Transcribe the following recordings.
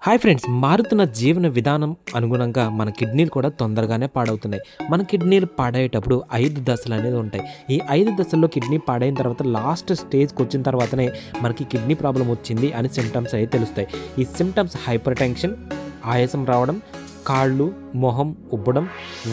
Hi friends, మారుతున్న జీవన విధానం అనుగుణంగా మన కిడ్నీలు కూడా తొందరగానే పాడవుతున్నాయి. మన కిడ్నీలు పాడయ్యేటప్పుడు 5 దశలు అనేది ఉంటాయి. ఈ 5 దశల్లో కిడ్నీ పాడైన తర్వాత లాస్ట్ స్టేజ్కి వచ్చిన తర్వాతనే మనకి కిడ్నీ ప్రాబ్లం వచ్చింది అని సిమ్టమ్స్ అయితే తెలుస్తాయి. ఈ సిమ్టమ్స్ హైపర్ టెన్షన్, ఆయాసం రావడం, కాళ్ళు మొహం ఉబ్బడం,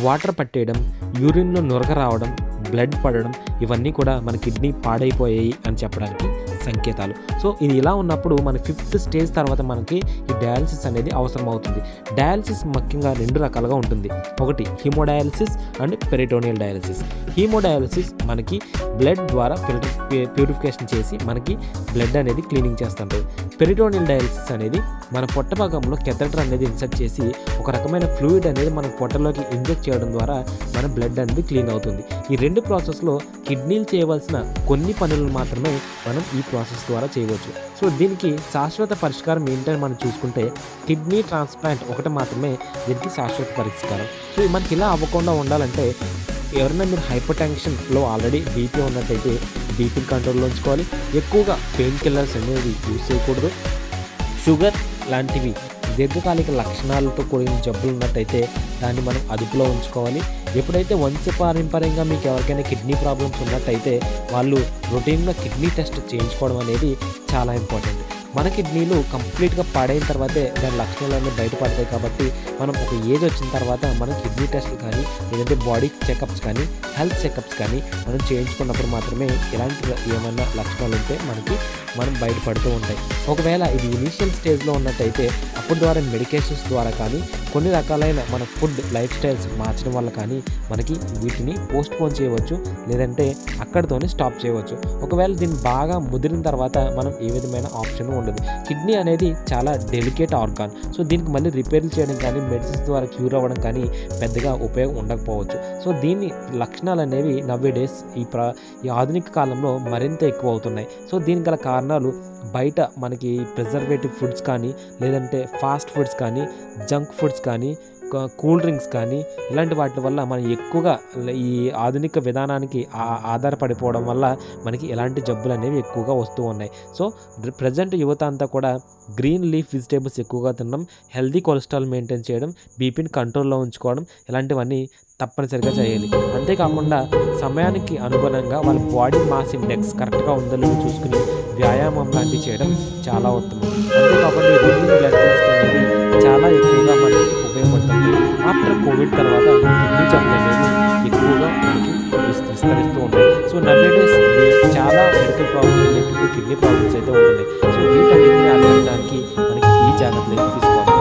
వాటర్ పట్టేయడం, యూరిన్లో నురగ రావడం, బ్లడ్ పడడం, ఇవన్నీ కూడా మన కిడ్నీ పాడైపోయాయి అని చెప్పడానికి సంకేతాలు. సో ఇది ఇలా ఉన్నప్పుడు మన 5th స్టేజ్ తర్వాత మనకి ఈ డయాలసిస్ అనేది అవసరం అవుతుంది. డయాలసిస్ ముఖ్యంగా 2 రకాలుగా ఉంటుంది. ఒకటి haemodialysis and peritoneal dialysis. Haemodialysis మనకి బ్లడ్ ద్వారా ప్యూరిఫికేషన్ చేసి మనకి బ్లడ్ అనేది క్లీనింగ్ చేస్తుంటుంది. పెరిటోనియల్ డయాలసిస్ అనేది మన పొట్ట భాగంలో కెథెటర్ అనేది ఇన్సర్ట్ చేసి ఒక రకమైన ఫ్లూయిడ్ అనేది మన పొట్టలోకి ఇంజెక్ట్ చేయడం ద్వారా మన బ్లడ్ అనేది క్లీన్ అవుతుంది. ఈ 2 ప్రాసెస్లో కిడ్నీలు చేయవలసిన కొన్ని పనులు మాత్రమే మనం ఈ ప్రాసెస్ ద్వారా చేయవచ్చు. సో దీనికి శాశ్వత పరిష్కారం ఏంటని మనం చూసుకుంటే కిడ్నీ ట్రాన్స్ప్లాంట్ ఒకటి మాత్రమే దీనికి శాశ్వత పరిష్కారం. సో మనకి ఇలా అవ్వకుండా ఉండాలంటే ఎవరైనా మీరు హైపర్ టెన్షన్లో ఆల్రెడీ బీపీ ఉన్నట్టయితే బీపీని కంట్రోల్లో ఉంచుకోవాలి. ఎక్కువగా పెయిన్ కిల్లర్స్ అనేది యూజ్ చేయకూడదు. షుగర్ లాంటివి దీర్ఘకాలిక లక్షణాలతో కూడిన జబ్బులు ఉన్నట్టయితే దాన్ని మనం అదుపులో ఉంచుకోవాలి. ఎప్పుడైతే వంశపారంపర్యంగా మీకు ఎవరికైనా కిడ్నీ ప్రాబ్లమ్స్ ఉన్నట్టయితే వాళ్ళు రొటీన్గా కిడ్నీ టెస్ట్ చేయించుకోవడం అనేది చాలా ఇంపార్టెంట్. మన కిడ్నీలు కంప్లీట్గా పాడైన తర్వాతే దాని లక్షణాలన్నీ బయటపడతాయి. కాబట్టి మనం ఒక ఏజ్ వచ్చిన తర్వాత మనం కిడ్నీ టెస్ట్లు కానీ లేదంటే బాడీ చెకప్స్ కానీ హెల్త్ చెకప్స్ కానీ మనం చేయించుకున్నప్పుడు మాత్రమే ఇలాంటి ఏమన్నా లక్షణాలు ఉంటే మనం బయటపడుతూ ఉంటాయి. ఒకవేళ ఇది ఇనీషియల్ స్టేజ్లో ఉన్నట్టయితే అప్పుడు ద్వారా మెడికేషన్స్ ద్వారా కానీ కొన్ని రకాలైన మన ఫుడ్ లైఫ్ స్టైల్స్ మార్చడం వల్ల కానీ మనకి వీటిని పోస్ట్పోన్ చేయవచ్చు, లేదంటే అక్కడితోనే స్టాప్ చేయవచ్చు. ఒకవేళ దీన్ని బాగా ముదిరిన తర్వాత మనం ఏ విధమైన ఆప్షన్ ఉండదు. కిడ్నీ అనేది చాలా డెలికేట్ ఆర్గాన్. సో దీనికి మళ్ళీ రిపేర్లు చేయడం కానీ మెడిసిన్స్ ద్వారా క్యూర్ అవ్వడం కానీ పెద్దగా ఉపయోగం ఉండకపోవచ్చు. సో దీని లక్షణాలు అనేవి నవ్వే డేస్ ఈ ఆధునిక కాలంలో మరింత ఎక్కువ అవుతున్నాయి. సో దీనికి గల కారణాలు బయట మనకి ప్రిజర్వేటివ్ ఫుడ్స్ కానీ లేదంటే ఫాస్ట్ ఫుడ్స్ కానీ జంక్ ఫుడ్స్ కానీ కూల్ డ్రింక్స్ కానీ ఇలాంటి వాటి వల్ల మనం ఎక్కువగా ఈ ఆధునిక విధానానికి ఆధారపడిపోవడం వల్ల మనకి ఇలాంటి జబ్బులు అనేవి ఎక్కువగా వస్తూ ఉన్నాయి. సో ప్రజెంట్ యువత అంతా కూడా గ్రీన్ లీఫ్ వెజిటేబుల్స్ ఎక్కువగా తినడం, హెల్దీ కొలెస్ట్రాల్ మెయింటైన్ చేయడం, బీపీని కంట్రోల్లో ఉంచుకోవడం ఇలాంటివన్నీ తప్పనిసరిగా చేయాలి. అంతేకాకుండా సమయానికి అనుగుణంగా వాళ్ళ బాడీ మాస్ ఇండెక్స్ కరెక్ట్గా ఉందో లేదో చూసుకుని వ్యాయామం లాంటివి చేయడం చాలా ఉత్తమం. అంతేకాకుండా రూటీన్ బ్లడ్ టెస్ట్ అనేది చాలా ఎక్కువగా మనకి ఉపయోగపడుతుంది. ఆఫ్టర్ కోవిడ్ తర్వాత కిడ్నీ జబ్బులు అనేవి ఎక్కువగా మనకి విస్తరిస్తూ ఉంటాయి. సో నవేడేస్ చాలా medical problems related kidney problems అయితే ఉంటున్నాయి. సో వీటన్నిటిని అడగడానికి మనకి ఈ జాగ్రత్తలు తీసుకోవాలి.